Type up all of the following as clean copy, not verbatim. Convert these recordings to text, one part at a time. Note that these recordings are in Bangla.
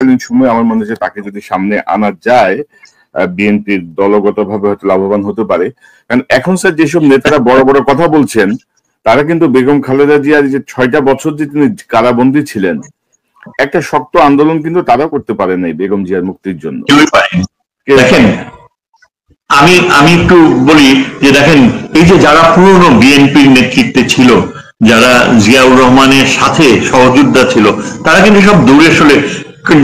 তৎকালীন সময় আমার মনে হয় তাকে যদি সামনে আনা যায়, বিএনপির দলগতভাবে হয়তো লাভবান হতে পারে। কারণ এখন স্যার যেসব নেতারা বড় বড় কথা বলছেন, তারা কিন্তু বেগম খালেদা জিয়ার যে 6টা বছর যে তিনি কারাবন্দী ছিলেন, একটা শক্ত আন্দোলন কিন্তু তারা করতে পারে নাই বেগম জিয়ার মুক্তির জন্য। দেখেন, আমি একটু বলি যে দেখেন, এই যে যারা পুরনো বিএনপির নেতৃত্বে ছিল, যারা জিয়াউর রহমানের সাথে সহযোদ্ধা ছিল, তারা কিন্তু সব দূরে সরে।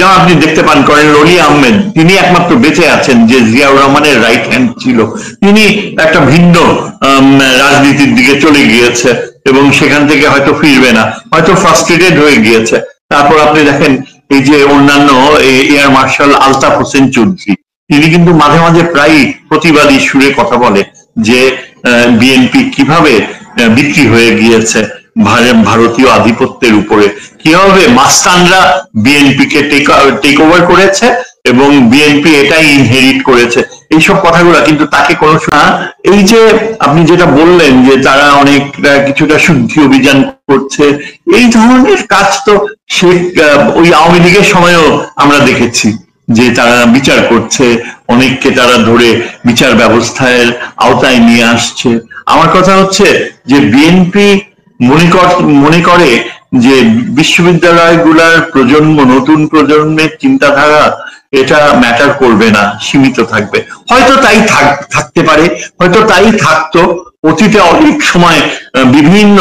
যা আপনি দেখতে পান কর্নেল অলি আহমেদ, তিনি একমাত্র বেঁচে আছেন যে জিয়াউর রহমানের রাইট হ্যান্ড ছিল। তিনি একটা ভিন্ন রাজনীতির দিকে চলে গিয়েছে এবং সেখান থেকে হয়তো ফিরবে না, হয়তো ফ্রাস্ট্রেটেড হয়ে গিয়েছে। তারপর আপনি দেখেন এই যে অন্যান্য এয়ার মার্শাল আলতাফ হোসেন চৌধুরী, তিনি কিন্তু মাঝে মাঝে প্রায় প্রতিবাদী সুরে কথা বলে যে বিএনপি কিভাবে বিক্রি হয়ে গিয়েছে ভারতীয় আধিপত্যের উপরে, কিভাবে মাস্তানরা বিএনপি কে টেক ওভার করেছে এবং বিএনপি এটাই ইনহেরিট করেছে। এইসব কথাগুলো কিন্তু তাকে কোনো এই যে আপনি যেটা বললেন যে তারা অনেক কিছুটা শুদ্ধি অভিযান করছে, এই ধরনের কাজ তো সে ওই আওয়ামী লীগের সময়ও আমরা দেখেছি যে তারা বিচার করছে, অনেককে তারা ধরে বিচার ব্যবস্থার আওতায় নিয়ে আসছে। আমার কথা হচ্ছে যে বিএনপি মনে করে যে বিশ্ববিদ্যালয়গুলার প্রজন্ম, নতুন প্রজন্মের চিন্তাধারা এটা ম্যাটার করবে না, সীমিত থাকবে। হয়তো তাই থাকতে পারে, হয়তো তাই থাকতো অতীতে। অনেক সময় বিভিন্ন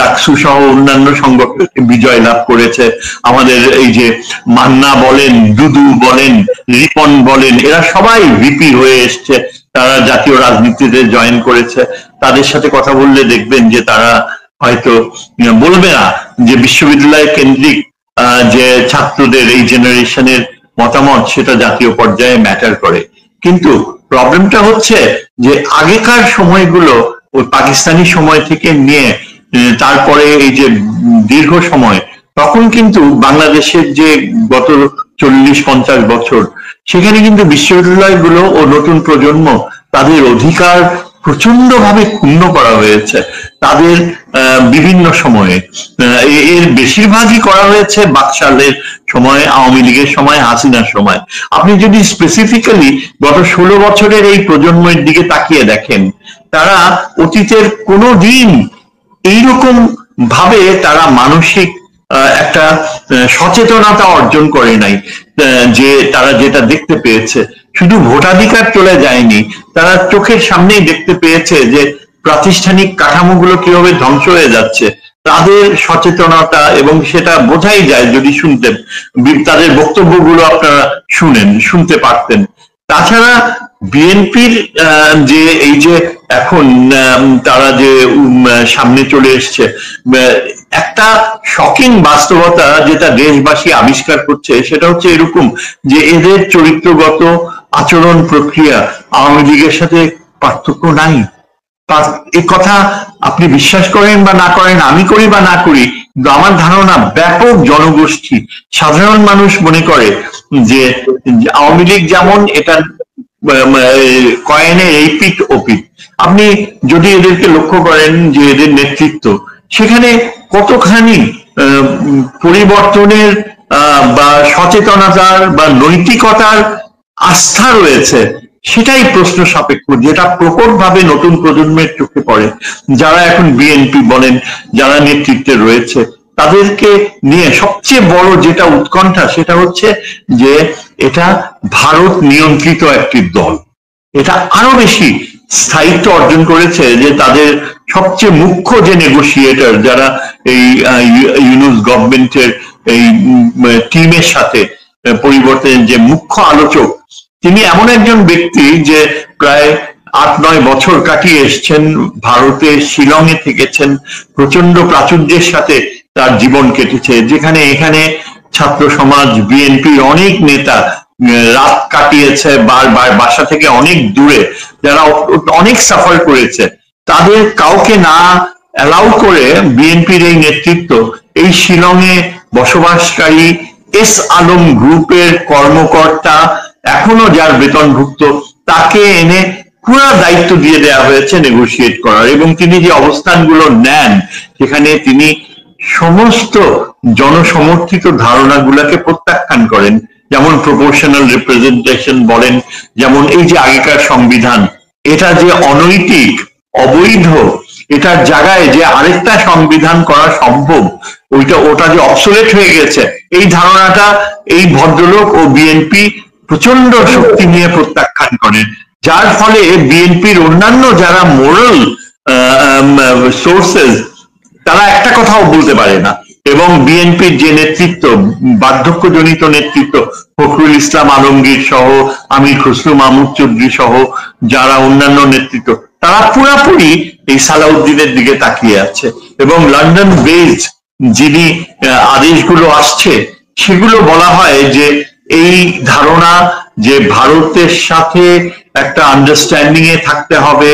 ডাকসু সহ অন্যান্য সংগঠন বিজয় লাভ করেছে। আমাদের এই যে মান্না বলেন, দুদু বলেন, রিপন বলেন, এরা সবাই ভিপি হয়ে এসছে, তারা জাতীয় রাজনীতিতে জয়েন করেছে। তাদের সাথে কথা বললে দেখবেন যে তারা হয়তো বলবে না যে বিশ্ববিদ্যালয় কেন্দ্রিক যে ছাত্রদের এই জেনারেশনের মতামত সেটা জাতীয় পর্যায়ে ম্যাটার করে। কিন্তু প্রবলেমটা হচ্ছে যে আগেকার সময়গুলো ওই পাকিস্তানি সময় থেকে নিয়ে তারপরে এই যে দীর্ঘ সময়, তখন কিন্তু বাংলাদেশের যে গত 40-50 বছর, সেখানে কিন্তু বিশ্ববিদ্যালয়গুলো ও নতুন প্রজন্ম তাদের অধিকার প্রচন্ড ভাবে ক্ষুণ্ণ করা হয়েছে। তাদের বিভিন্ন সময়ে এর বেশিরভাগই করা হয়েছে বাকশালের সময়, আওয়ামী লীগের সময়, হাসিনার সময়। আপনি যদি স্পেসিফিক্যালি গত 16 বছরের এই প্রজন্মের দিকে তাকিয়ে দেখেন, তারা অতীতের কোনো দিন এইরকম ভাবে তারা মানসিক একটা সচেতনতা অর্জন করে নাই যে তারা যেটা দেখতে পেয়েছে। শুধু ভোটাধিকার চলে যায়নি, তারা চোখের সামনেই দেখতে পেয়েছে যে প্রাতিষ্ঠানিক কাঠামোগুলো কিভাবে ধ্বংস হয়ে যাচ্ছে। তাদের সচেতনতা, এবং সেটা বোঝাই যায় যদি তাদের বক্তব্যগুলো আপনারা শুনতে পারতেন। তাছাড়া বিএনপির যে এই যে এখন তারা যে সামনে চলে এসছে, একটা শকিং বাস্তবতা যেটা দেশবাসী আবিষ্কার করছে সেটা হচ্ছে এরকম যে এদের চরিত্রগত আচরণ প্রক্রিয়া আওয়ামী লীগের সাথে পার্থক্য নাই। এই কথা আপনি বিশ্বাস করেন বা না করেন, আমি করি বা না করি, কিন্তু আমার ধারণা ব্যাপক জনগোষ্ঠী, সাধারণ মানুষ মনে করে যে আওয়ামী লীগ যেমন এটা কয়েনের এই পিঠ ও পিঠ। আপনি যদি এদেরকে লক্ষ্য করেন যে এদের নেতৃত্ব, সেখানে কতখানি পরিবর্তনের বা সচেতনতার বা নৈতিকতার আস্থা রয়েছে, সেটাই প্রশ্ন সাপেক্ষ, যেটা প্রকটভাবে নতুন প্রজন্মের চোখে পড়ে। যারা এখন বিএনপি বলেন, যারা নেতৃত্বে রয়েছে, তাদেরকে নিয়ে সবচেয়ে বড় যেটা উৎকণ্ঠা সেটা হচ্ছে যে এটা ভারত নিয়ন্ত্রিত একটি দল। এটা আরো বেশি স্থায়িত্ব অর্জন করেছে যে তাদের সবচেয়ে মুখ্য যে নেগোসিয়েটর, যারা এই ইউনূস গভর্নমেন্টের এই টিমের সাথে পরিবর্তনের যে মুখ্য আলোচক, তিনি এমন একজন ব্যক্তি যে প্রায় 8-9 বছর কাটিয়ে এসছেন ভারতে, শিলংয়ে থেকেছেন, প্রচন্ড প্রাচুর্যের সাথে তার জীবন কেটেছে, যেখানে এখানে ছাত্র সমাজ, বিএনপির অনেক নেতা রাত কাটিয়েছে বাসা থেকে অনেক দূরে, যারা অনেক সাফার করেছে। তাদের কাউকে না অ্যালাউ করে বিএনপির এই নেতৃত্ব এই শিলংয়ে বসবাসকারী এস আলম গ্রুপের কর্মকর্তা, এখনো যার বেতনভুক্ত, তাকে এনে পুরো দায়িত্ব দিয়ে দেওয়া হয়েছে নেগোসিয়েট করার। এবং তিনি যে অবস্থানগুলো নেন, সেখানে তিনি সমস্ত জনসমর্থিত ধারণাগুলোকে প্রত্যাখ্যান করেন। যেমন প্রপোর্শনাল রিপ্রেজেন্টেশন বলেন, যেমন এই যে আগেকার সংবিধান, এটা যে অনৈতিক, অবৈধ, এটার জায়গায় যে আরেকটা সংবিধান করা সম্ভব, ওটা যে অবসোলেট হয়ে গেছে, এই ধারণাটা এই ভদ্রলোক ও বিএনপি প্রচন্ড শক্তি নিয়ে প্রত্যাখ্যান করেন, যার ফলে বিএনপির অন্যান্য যারা মোরাল সোর্সেস তারা একটা কথাও বলতে পারে না। এবং বিএনপির যে নেতৃত্ব, বার্ধক্যজনিত নেতৃত্ব, ফখরুল ইসলাম আলমগীর সহ, আমির খসরু মাহমুদ চৌধুরী সহ যারা অন্যান্য নেতৃত্ব, তারা পুরাপুরি এই সালাউদ্দিনের দিকে তাকিয়ে আছে। এবং লন্ডন বেসড যিনি আদেশগুলো আসছে, সেগুলো বলা হয় যে এই ধারণা যে ভারতের সাথে একটা আন্ডারস্ট্যান্ডিং এ থাকতে হবে,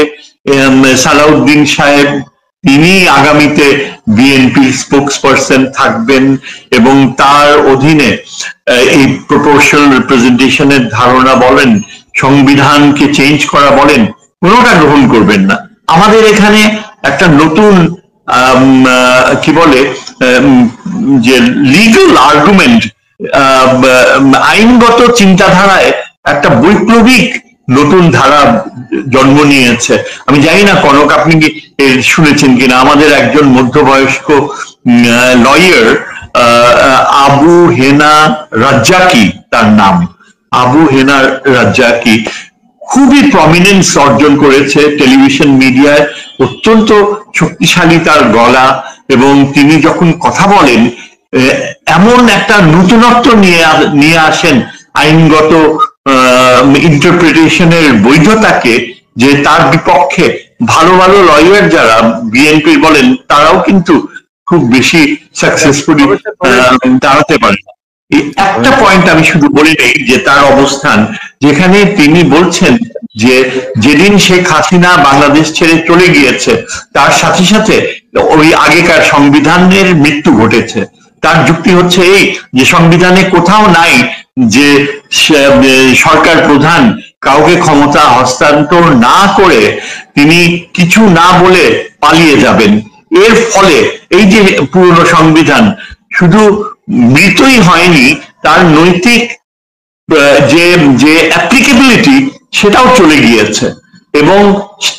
সালাউদ্দিন সাহেব তিনি আগামীতে বিএনপির স্পোকসপারসন থাকবেন এবং তার অধীনে এই প্রপোর্শনাল রিপ্রেজেন্টেশনের ধারণা বলেন, সংবিধানকে চেঞ্জ করা বলেন, কোনোটা গ্রহণ করবেন না। আমাদের এখানে একটা নতুন কি বলে যে লিগাল আর্গুমেন্ট, আইনগত চিন্তাধারায় একটা বৈপ্লবিক নতুন ধারা জন্ম নিয়েছে। আমি জানি না কনক আপনি কি শুনেছেন কিনা, আমাদের একজন মধ্যবয়স্ক লয়ার আবু হেনা রাজ্জাকি, তার নাম আবু হেনা রাজ্জাকি, খুবই প্রমিনেন্স অর্জন করেছে টেলিভিশন মিডিয়ায়, অত্যন্ত শক্তিশালী তার গলা, এবং তিনি যখন কথা বলেন এমন একটা নতুনত্ব নিয়ে আসেন আইনগত ইন্টারপ্রিটেশনের বৈধতাকে, যে তার বিপক্ষে ভালো ভালো লয়ার যারা বিএনপির বলেন তারাও কিন্তু খুব বেশি সাকসেসফুলি দাঁড়াতে পারে। একটা পয়েন্ট আমি শুধু বলি নেই যে তার অবস্থান, যেখানে তিনি বলছেন যে যেদিন শেখ হাসিনা বাংলাদেশ ছেড়ে চলে গিয়েছে তার সাথে সাথে ওই আগেকার সংবিধানের মৃত্যু ঘটেছে। তার যুক্তি হচ্ছে এই যে সংবিধানে কোথাও নাই যে সরকার প্রধান কাউকে ক্ষমতা হস্তান্তর না করে তিনি কিছু না বলে পালিয়ে যাবেন। এর ফলে এই যে পুরনো সংবিধান শুধু মৃতই হয়নি, তার নৈতিক যে যে অ্যাপ্লিকেবিলিটি সেটাও চলে গিয়েছে। এবং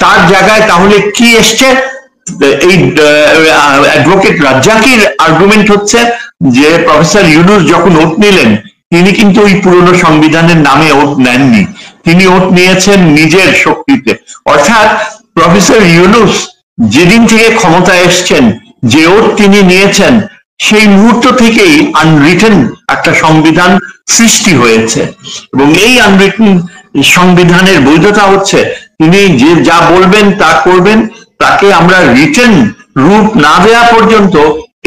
তার জায়গায় তাহলে কি এসছে, এই অ্যাডভোকেট রাজ্জাকির আর্গুমেন্ট হচ্ছে যে প্রফেসর ইউনূস যখন ওট নিলেন, তিনি কিন্তু ওই পুরনো সংবিধানের নামে ওট নেননি, তিনি ওট নিয়েছেন নিজের শক্তিতে। অর্থাৎ প্রফেসর ইউনূস যেদিন থেকে ক্ষমতায় এসছেন, যে ওট তিনি নিয়েছেন, সেই মুহূর্ত থেকেই আনরিটেন একটা সংবিধান সৃষ্টি হয়েছে। এবং এই আনরিটেন সংবিধানের বৈধতা হচ্ছে তিনি যে যা বলবেন তা করবেন, তাকে আমরা রিটেন রূপ না দেওয়া পর্যন্ত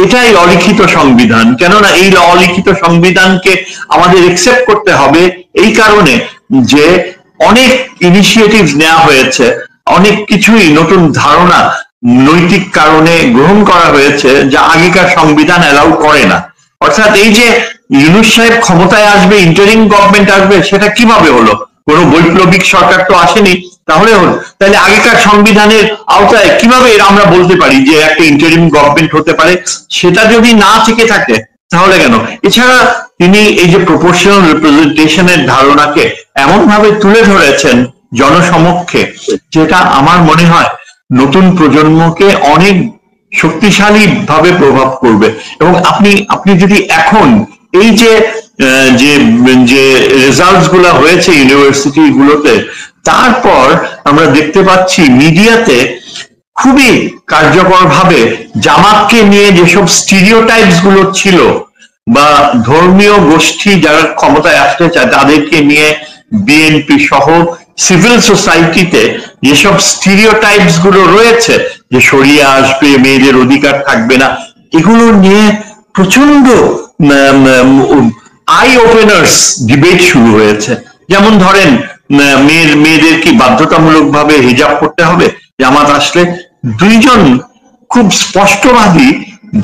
এটাই অলিখিত সংবিধান। কেননা এই অলিখিত সংবিধানকে আমাদের একসেপ্ট করতে হবে এই কারণে যে অনেক ইনিশিয়েটিভ নেওয়া হয়েছে, অনেক কিছুই নতুন ধারণা নৈতিক কারণে গ্রহণ করা হয়েছে যা আগেকার সংবিধান অ্যালাউ করে না। অর্থাৎ এই যে ইউনূস সাহেব ক্ষমতায় আসবে, ইন্টারিম গভর্নমেন্ট আসবে, সেটা কিভাবে হলো? কোনো বৈপ্লবিক সরকার তো আসেনি, তাহলে হলো তাহলে আগেকার সংবিধানের আওতায় কিভাবে আমরা বলতে পারি যে একটা ইন্টারিম গভর্নমেন্ট হতে পারে? সেটা যদি না থেকে থাকে তাহলে কেন? এছাড়া তিনি এই যে প্রপোর্শনাল রিপ্রেজেন্টেশনের ধারণাকে এমন ভাবে তুলে ধরেছেন জনসমক্ষে, যেটা আমার মনে হয় নতুন প্রজন্মকে অনেক শক্তিশালী ভাবে প্রভাব করবে। এবং আপনি যদি এখন এই যে যে রেজাল্টস গুলা হয়েছে ইউনিভার্সিটি গুলোতে, তারপর আমরা দেখতে পাচ্ছি মিডিয়াতে খুবই কার্যকর ভাবে জামাতকে নিয়ে যেসব স্টিরিওটাইপস গুলো ছিল, বা ধর্মীয় গোষ্ঠী যারা ক্ষমতায় আসতে চায় তাদেরকে নিয়ে বিএনপি সহ সিভিল সোসাইটিতে যেসব স্টিরিওটাইপস গুলো রয়েছে, যে শরিয়া আসবে, মেয়েদের অধিকার থাকবে না, এগুলো নিয়ে প্রচন্ড আই ওপেনার্স ডিবেট শুরু হয়েছে। যেমন ধরেন মেয়েদের কি বাধ্যতামূলক ভাবে হিজাব করতে হবে জামাত আসলে? দুইজন খুব স্পষ্টবাদী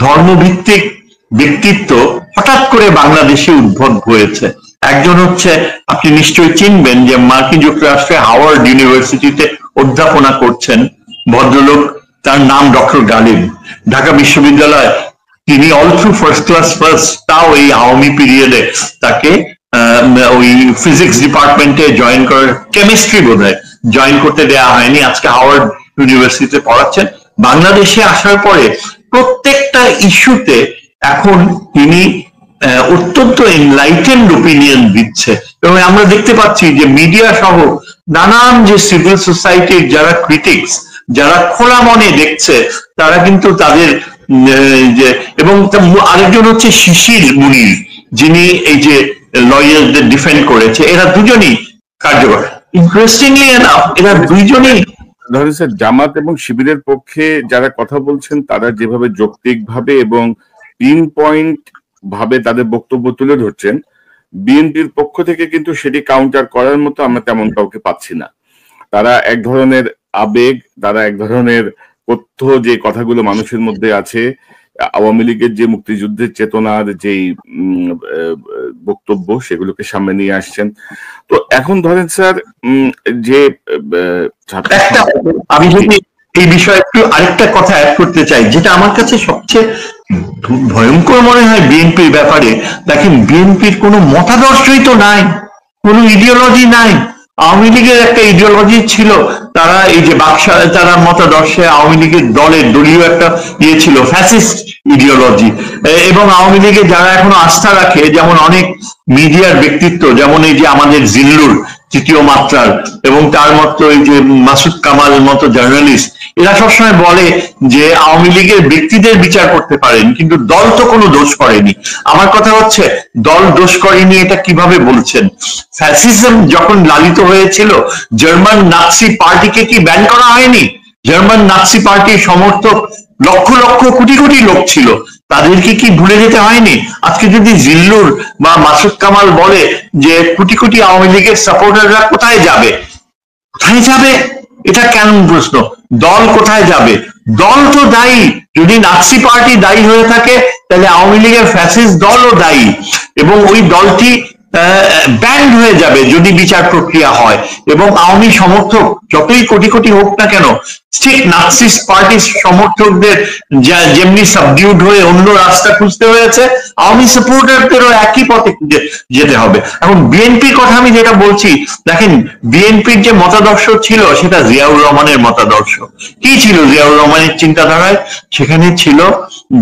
ধর্মভিত্তিক ব্যক্তিত্ব হঠাৎ করে বাংলাদেশে উদ্ভব হয়েছে। একজন হচ্ছে, আপনি নিশ্চয়ই চিনবেন, যে মার্কিন যুক্তরাষ্ট্রে হাওয়ার্ড ইউনিভার্সিটিতে অধ্যাপনা করছেন ভদ্রলোক, তার নাম ডক্টর গালিব। ঢাকা বিশ্ববিদ্যালয় তিনি all through first class first, তাও এই আওয়ামী পিরিয়ডে তাকে ওই ফিজিক্স ডিপার্টমেন্টে জয়েন করার, কেমিস্ট্রি বোধহয় জয়েন করতে দেওয়া হয়নি, আজকে হাওয়ার্ড ইউনিভার্সিটিতে পড়াচ্ছেন। বাংলাদেশে আসার পরে প্রত্যেকটা ইস্যুতে এখন তিনি অত্যন্ত এনলাইটেন্ড ওপিনিয়ন দিচ্ছে, এবং আমরা দেখতে পাচ্ছি যে মিডিয়া সহ নানান যে সিভিল সোসাইটির যারা ক্রিটিক্স, যারা খোলা মনে দেখছে, তারা কিন্তু তাদের যে, এবং আরেকজন হচ্ছে শিশির মুনির, যিনি এই যে লয়ারদের ডিফেন্ড করেছে, এরা দুজনই কার্যকর। ইন্টারেস্টিংলি এনাফ এরা দুইজনই ধরেন স্যার, জামাত এবং শিবিরের পক্ষে যারা কথা বলছেন তারা যেভাবে যৌক্তিকভাবে এবং পিন পয়েন্ট ভাবে তাদের বক্তব্য তুলে ধরছেন, বিএনপির পক্ষ থেকে কিন্তু সেটি কাউন্টার করার মতো আমরা তেমন কাউকে পাচ্ছি না। তারা এক ধরনের আবেগ, তারা এক ধরনের তথ্য, যে কথাগুলো মানুষের মধ্যে আছে, আওয়ামী লীগের যে মুক্তিযুদ্ধের চেতনার যেই বক্তব্য, সেগুলোকে সামনে নিয়ে আসছেন। তো এখন ধরেন স্যার, যে আমি যদি এই বিষয়ে একটু আরেকটা কথা অ্যাড করতে চাই, যেটা আমার কাছে সবচেয়ে ভয়ঙ্কর মনে হয় বিএনপির ব্যাপারে। দেখেন, বিএনপির কোনো মতাদর্শই তো নাই, কোনো ইডিওলজি নাই। আওয়ামী লীগের একটা ইডিওলজি ছিল, তারা এই যে বাকশালে তারা মতাদর্শে আওয়ামী লীগের দলীয় একটা ইয়ে ছিল, ফ্যাসিস্ট ইডিওলজি। এবং আওয়ামী লীগে যারা এখনো আস্থা রাখে, যেমন অনেক মিডিয়ার ব্যক্তিত্ব, যেমন এই যে আমাদের জিল্লুর তৃতীয় মাত্রার, এবং তার মতো এই যে মাসুদ কামাল মতো জার্নালিস্ট, এরা সবসময় বলে যে আওয়ামী লীগের ব্যক্তিদের বিচার করতে পারেন, কিন্তু দল তো কোনো দোষ করেনি। আমার কথা হচ্ছে, দল দোষ করেনি এটা কিভাবে বলছেন? ফ্যাসিজম যখন লালিত হয়েছিল, জার্মান নাৎসি পার্টিকে কি ব্যান করা হয়নি? জার্মান নাৎসি পার্টির সমর্থক লক্ষ লক্ষ কোটি কোটি লোক ছিল, তাদেরকে কি ভুলে যেতে হয়নি? আজকে যদি জিল্লুর বা মাসুদ কামাল বলে যে কোটি কোটি আওয়ামী লীগের সাপোর্টাররা কোথায় যাবে, কোথায় যাবে? এটা কেন প্রশ্ন? দল কোথায় যাবে? দল তো দায়ী। যদি নাৎসি পার্টি দায়ী হয়ে থাকে, তাহলে আওয়ামী লীগের ফ্যাসিস্ট দলও দায়ী, এবং ওই দলটি ব্যান্ড হয়ে যাবে যদি বিচার প্রক্রিয়া হয়। এবং আওয়ামী সমর্থক যতই কোটি কোটি হোক না কেন, ঠিক নাৎসি পার্টির সমর্থকদের যেমনি সাবডিউড হয়ে অন্য রাস্তা খুঁজতে হয়েছে, আওয়ামী সাপোর্টারদেরও একই পথে যেতে হবে। এখন বিএনপির কথা আমি যেটা বলছি, দেখেন, বিএনপির যে মতাদর্শ ছিল সেটা জিয়াউর রহমানের মতাদর্শ। কি ছিল জিয়াউর রহমানের চিন্তাধারায়? সেখানে ছিল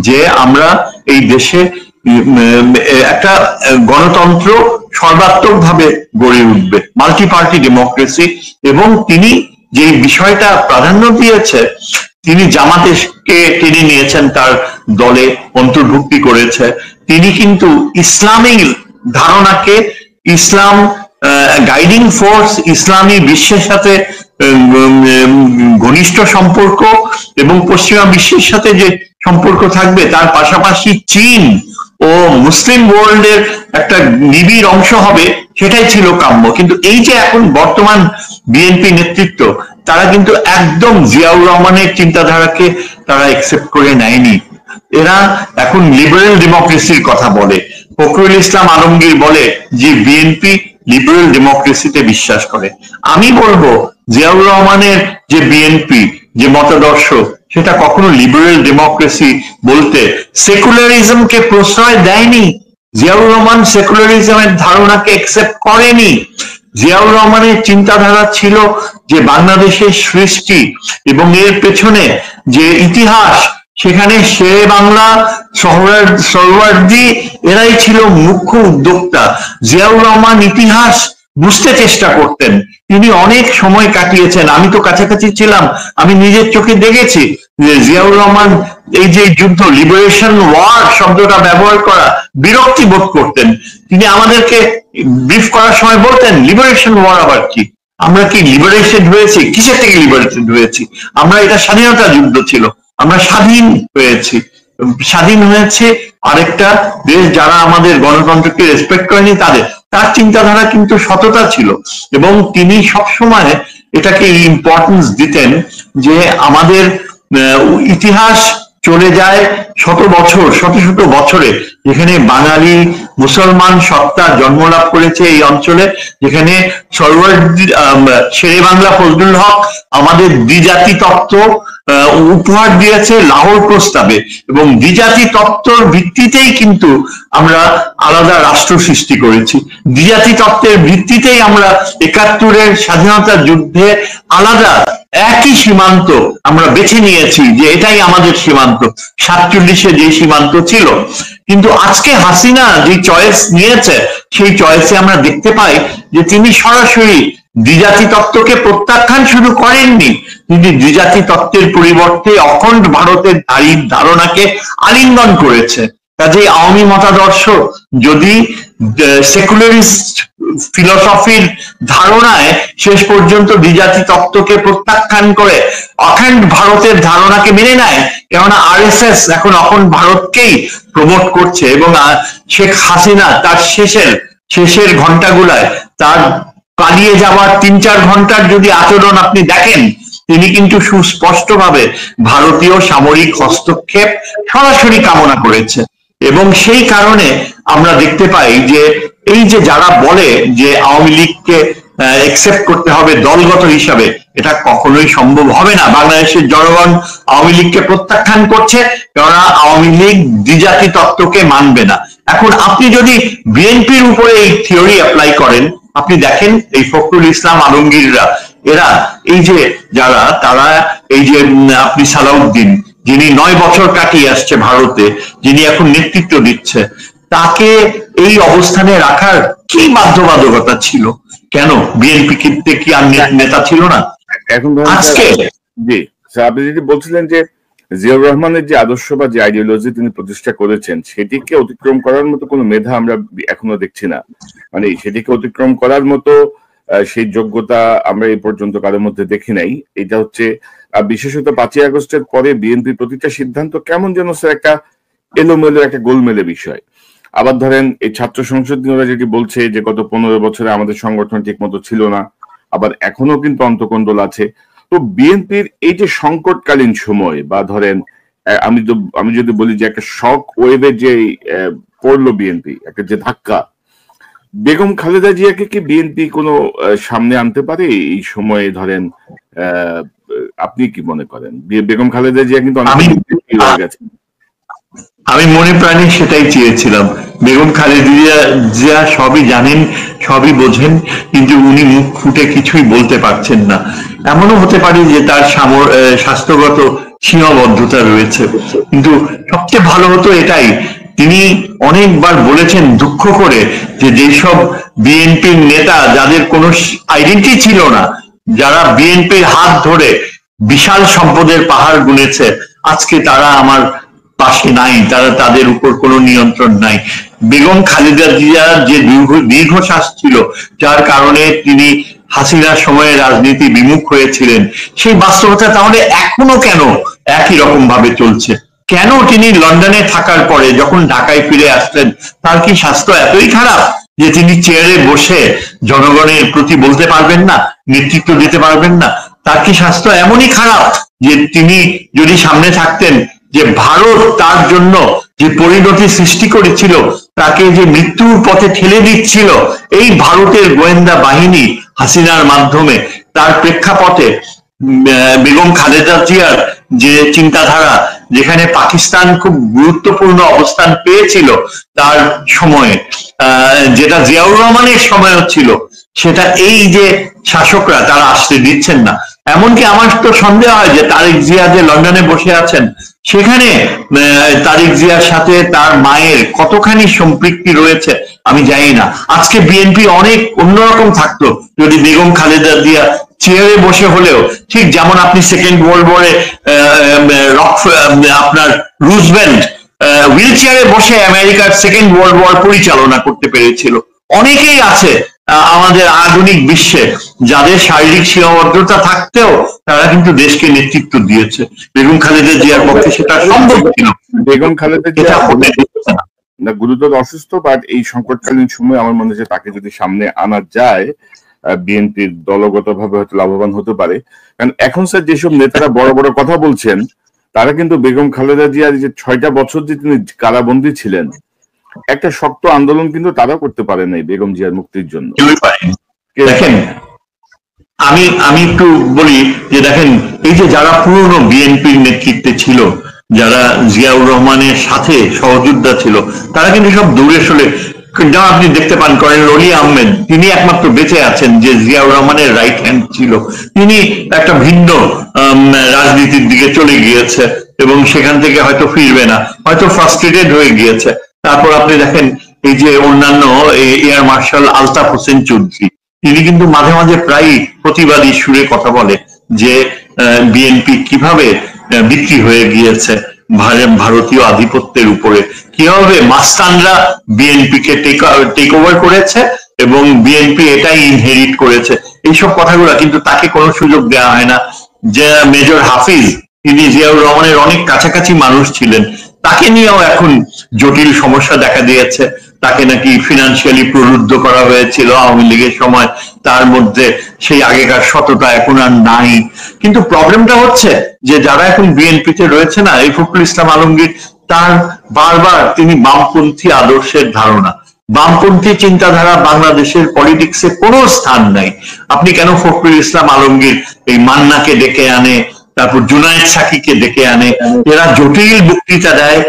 যে আমরা এই দেশে একটা গণতন্ত্র সর্বাত্মকভাবে গড়ে উঠবে, মাল্টি পার্টি ডেমোক্রেসি। এবং তিনি যে বিষয়টা প্রাধান্য দিয়েছে, তিনি জামাতকে টেনে নিয়েছেন, তার দলে অন্তর্ভুক্তি করেছে। তিনি কিন্তু ইসলামিক ধারণাকে, ইসলাম গাইডিং ফোর্স, ইসলামী বিশ্বের সাথে ঘনিষ্ঠ সম্পর্ক এবং পশ্চিমা বিশ্বের সাথে যে সম্পর্ক থাকবে, তার পাশাপাশি চীন ও মুসলিম ওয়ার্ল্ডের একটা নিবিড় অংশ হবে, সেটাই ছিল কাম্য। কিন্তু এই যে এখন বর্তমান বিএনপি নেতৃত্ব, তারা কিন্তু একদম জিয়াউর রহমানের চিন্তাধারাকে তারা একসেপ্ট করে নেয়নি। এরা এখন লিবারেল ডেমোক্রেসির কথা বলে। ফখরুল ইসলাম আলমগীর বলে যে বিএনপি লিবারেল ডেমোক্রেসিতে বিশ্বাস করে। আমি বলবো, জিয়াউর রহমানের যে বিএনপি, যে মতাদর্শ, সেটা কখনো লিবারেল ডেমোক্রেসি বলতে সেকুলারিজমকে প্রশ্রয় দেয়নি। জিয়াউর রহমান সেকুলারিজমের ধারণাকে একসেপ্ট করেনি। জিয়াউর রহমানের চিন্তাধারা ছিল যে বাংলাদেশের সৃষ্টি এবং এর পেছনে যে ইতিহাস, সেখানে শেরে বাংলা, সোহরাওয়ার্দী এরাই ছিল মুখ্য উদ্যোক্তা। জিয়াউর রহমান ইতিহাস বুঝতে চেষ্টা করতেন, তিনি অনেক সময় কাটিয়েছেন। আমি তো কাছাকাছি ছিলাম, আমি নিজের চোখে দেখেছি যে জিয়াউর রহমান এই যে যুদ্ধ, লিবারেশন ওয়ার শব্দটা ব্যবহার করা বিরক্তি বোধ করতেন। তিনি আমাদেরকে ব্রিফ করার সময় বলতেন, লিবারেশন ওয়ার আবার কি? আমরা কি লিবারেশন হয়েছি? কিসের থেকে লিবারেশন হয়েছি? আমরা, এটা স্বাধীনতা যুদ্ধ ছিল, আমরা স্বাধীন হয়েছি। স্বাধীন হয়েছে আরেকটা দেশ যারা আমাদের গণতন্ত্রকে রেসপেক্ট করেনি তাদের। তার চিন্তাধারা কিন্তু সততা ছিল, এবং তিনি সবসময় এটাকে ইম্পর্টেন্স দিতেন যে আমাদের ইতিহাস চলে যায় শত বছর, শত শত বছরে, যেখানে বাঙালি মুসলমান সত্তা জন্মলাভ করেছে এই অঞ্চলে, যেখানে শেরে বাংলা ফজলুল হক আমাদের দ্বিজাতি তত্ত্ব উপহার দিয়েছে লাহোর প্রস্তাবে, এবং দ্বিজাতি তত্ত্বর ভিত্তিতেই কিন্তু আমরা আলাদা রাষ্ট্র সৃষ্টি করেছি। দ্বিজাতি তত্ত্বের ভিত্তিতেই আমরা ৭১-এর স্বাধীনতা যুদ্ধে আলাদা একই সীমান্ত আমরা বেছে নিয়েছি যে এটাই আমাদের সীমান্ত, ৪৭-এ যে সীমান্ত ছিল। কিন্তু আজকে হাসিনা যে চয়েস নিয়েছে সেই চয়েসে আমরা দেখতে পাই যে তিনি সরাসরি দ্বিজাতি তত্ত্বকে প্রত্যাখ্যান শুরু করেননি, তিনি দ্বিজাতি তত্ত্বের পরিবর্তে অখণ্ড ভারতের ধারণাকে আলিঙ্গন করেছে। কাজেই আওয়ামী মতাদর্শ যদি সেকুলারিস্ট ফিলসফির ধারণায় শেষ পর্যন্ত দ্বিজাতি তত্ত্বকে প্রত্যাখ্যান করে অখণ্ড ভারতের ধারণাকে মেনে নেয়, কেননা আরএসএস এখন অখণ্ড ভারতকেই প্রমোট করছে, এবং শেখ হাসিনা তার শেষের ঘন্টাগুলায় তার পালিয়ে যাওয়ার ৩-৪ ঘন্টার যদি আচরণ আপনি দেখেন, তিনি কিন্তু সুস্পষ্টভাবে ভারতীয় সামরিক হস্তক্ষেপ সরাসরি কামনা করেছে। এবং সেই কারণে আমরা দেখতে পাই যে এই যে যারা বলে যে আওয়ামী লীগকে একসেপ্ট করতে হবে দলগত হিসাবে, এটা কখনোই সম্ভব হবে না। বাংলাদেশের জনগণ আওয়ামী লীগকে প্রত্যাখ্যান করছে, কেননা আওয়ামী লীগ দ্বিজাতি তত্ত্বকে মানবে না। এখন আপনি যদি বিএনপির উপরে এই থিওরি অ্যাপ্লাই করেন, আপনি দেখেন এই ফখরুল ইসলাম আলমগীররা, এরা এই যে যারা তারা এই যে আপনি সালাউদ্দিন, যিনি 9 বছর কাটিয়ে আসছে ভারতে, যিনি এখন নেতৃত্ব দিচ্ছে, তাকে এই অবস্থানে রাখার কি বাধ্যবাধকতা ছিল? কেন বিএনপি কি আর নেতা ছিল না? এখন আজকে জি আপনি যদি বলছিলেন যে জিয়াউর রহমানের যে আদর্শ বা যে আইডিওলজি তিনি প্রতিষ্ঠা করেছেন, সেটিকে অতিক্রম করার মতো কোনো মেধা আমরা এখনো দেখছি না। মানে সেটিকে অতিক্রম করার মতো সেই যোগ্যতা আমরা এই পর্যন্ত কারোর মধ্যে দেখি নাই। এটা হচ্ছে বিশেষত 5ই আগস্টের পরে বিএনপির প্রতিটা সিদ্ধান্ত কেমন যেন স্যার একটা এলোমেলো, একটা গোলমেলে বিষয়। আবার ধরেন এই ছাত্র সংসদ নিয়ে যেটি বলছে যে গত 15 বছরে আমাদের সংগঠন ঠিক মতো ছিল না, আবার এখনো কিন্তু অন্তকন্দল আছে। তো বিএনপির এই যে সংকটকালীন সময়, বা ধরেন আমি যদি বলি যে একটা শক ওয়েভে যে পড়লো বিএনপি, একটা যে ধাক্কা, বেগম খালেদা জিয়াকে কি বিএনপি কোনো সামনে আনতে পারে এই সময়ে? ধরেন আপনি কি মনে করেন? বেগম খালেদা জিয়া কিন্তু আমি মনে প্রাণে সেটাই চেয়েছিলাম। বেগম খালেদা জিয়া সবই জানেন, সবই বোঝেন, কিন্তু উনি মুখ ফুটে কিছুই বলতে পারছেন না। এমনও হতে পারে যে তার স্বাস্থ্যগত সীমাবদ্ধতা রয়েছে, কিন্তু সবচেয়ে ভালো হতো এটাই, তিনি অনেকবার বলেছেন দুঃখ করে যে যেসব বিএনপির নেতা যাদের কোনো আইডেন্টিটি ছিল না, যারা বিএনপির হাত ধরে বিশাল সম্পদের পাহাড় গুনেছে, আজকে তারা আমার পাশে নাই, তাদের উপর কোনো নিয়ন্ত্রণ নাই। বেগম খালেদা জিয়ার যে দীর্ঘশ্বাস ছিল, যার কারণে তিনি হাসিনার সময়ে রাজনীতি বিমুখ হয়েছিলেন, সেই বাস্তবতা তাহলে এখনো কেন একই রকম ভাবে চলছে? কেন তিনি লন্ডনে থাকার পরে যখন ঢাকায় ফিরে আসলেন, তার কি স্বাস্থ্য এতই খারাপ যে তিনি চেয়ারে বসে জনগণের প্রতি বলতে পারবেন না, নেতৃত্ব দিতে পারবেন না? তার কি স্বাস্থ্য এমনই খারাপ যে তিনি যদি সামনে থাকতেন, যে ভারত তার জন্য যে পরিণতি সৃষ্টি করেছিল, তাকে যে মৃত্যুর পথে ঠেলে দিচ্ছিল, এই ভারতের গোয়েন্দা বাহিনী হাসিনার মাধ্যমে, তার প্রেক্ষাপটে বেগম খালেদা জিয়ার যে চিন্তাধারা, যেখানে পাকিস্তান খুব গুরুত্বপূর্ণ অবস্থান পেয়েছিল তার সময়ে, যেটা জিয়াউর রহমানের সময় ছিল, সেটা এই যে শাসকরা তারা আসতে দিচ্ছেন না। এমনকি আমার তো সন্দেহ হয় যে তারেক জিয়া যে লন্ডনে বসে আছেন, সেখানে তারেক জিয়ার সাথে তার মায়ের কতখানি সম্পৃক্তি রয়েছে আমি জানি না। আজকে বিএনপি অনেক অন্যরকম থাকতো যদি বেগম খালেদা জিয়া চেয়ারে বসে হলেও, ঠিক যেমন আপনি সেকেন্ড ওয়ার্ল্ড ওয়ারে আপনার রুজভেল্ট হুইল চেয়ারে বসে আমেরিকার সেকেন্ড ওয়ার্ল্ড ওয়ার পরিচালনা করতে পেরেছিল। অনেকেই আছে আমাদের আধুনিক বিশ্বে যাদের শারীরিক সীমাবদ্ধতা থাকতেও তারা কিন্তু দেশকে নেতৃত্ব দিয়েছে। বেগম খালেদা জিয়ার পক্ষে সেটা সম্ভব ছিল। বেগম খালেদা জিয়া না গুরুতর অসুস্থ, বাট এই সংকটকালীন সময় আমার মনে হয় তাকে যদি সামনে আনা যায়, বিএনপির দলগতভাবে হয়তো লাভবান হতে পারে। কারণ এখন স্যার যেসব নেতারা বড় বড় কথা বলছেন, তারা কিন্তু বেগম খালেদা জিয়ার যে 6টা বছর যে তিনি কারাবন্দী ছিলেন, একটা শক্ত আন্দোলন কিন্তু তারা করতে পারে নাই বেগম জিয়ার মুক্তির জন্য। কেউই পারেনি। দেখেন আমি একটু বলি যে দেখেন এই যে যারা পুরনো বিএনপির নেতৃত্বে ছিল, যারা জিয়াউর রহমানের সাথে সহযোদ্ধা ছিল, তারা কিন্তু সব দূরে সরে, যেমন আপনি দেখতে পান কর্নেল অলি আহমেদ, তিনি একমাত্র বেঁচে আছেন যে জিয়াউর রহমানের রাইট হ্যান্ড ছিল, তিনি একটা ভিন্ন রাজনীতির দিকে চলে গিয়েছে এবং সেখান থেকে হয়তো ফিরবে না, হয়তো ফ্রাস্ট্রেটেড হয়ে গিয়েছে। তারপর আপনি দেখেন এই যে অন্যান্য এয়ার মার্শাল আলতাফ হোসেন চৌধুরী, তিনি কিন্তু মাঝে মাঝে প্রায়ই প্রতিবাদী সুরে কথা বলে যে বিএনপি কিভাবে বিক্রি হয়ে গিয়েছে ভারতীয় আধিপত্যের উপরে, কিভাবে মাস্তানরা বিএনপি কে টেক ওভার করেছে এবং বিএনপি এটাই ইনহেরিট করেছে। এইসব কথাগুলো কিন্তু তাকে কোনো সুযোগ দেওয়া হয় না। যে মেজর হাফিজ, তিনি জিয়াউর রহমানের অনেক কাছাকাছি মানুষ ছিলেন, তাকে নিয়েও এখন জটিল সমস্যা দেখা দিয়েছে। তাকে নাকি ফিনান্সিয়ালি প্রলুব্ধ করা হয়েছিল আওয়ামী লীগের সময়, তার মধ্যে সেই আগেকার সততা এখন আর নাই। কিন্তু প্রবলেমটা হচ্ছে যে যারা এখন বিএনপিতে রয়েছে না, এই ফখরুল ইসলাম আলমগীর, তার বারবার তিনি বামপন্থী আদর্শের ধারণা, বামপন্থী চিন্তাধারা বাংলাদেশের পলিটিক্সে কোনো স্থান নাই। আপনি কেন ফখরুল ইসলাম আলমগীর এই মান্নাকে ডেকে আনে, তারপর জুনায়েদ সাকিকে ডেকে আনে, এরা জটিল বক্তৃতা দেয়,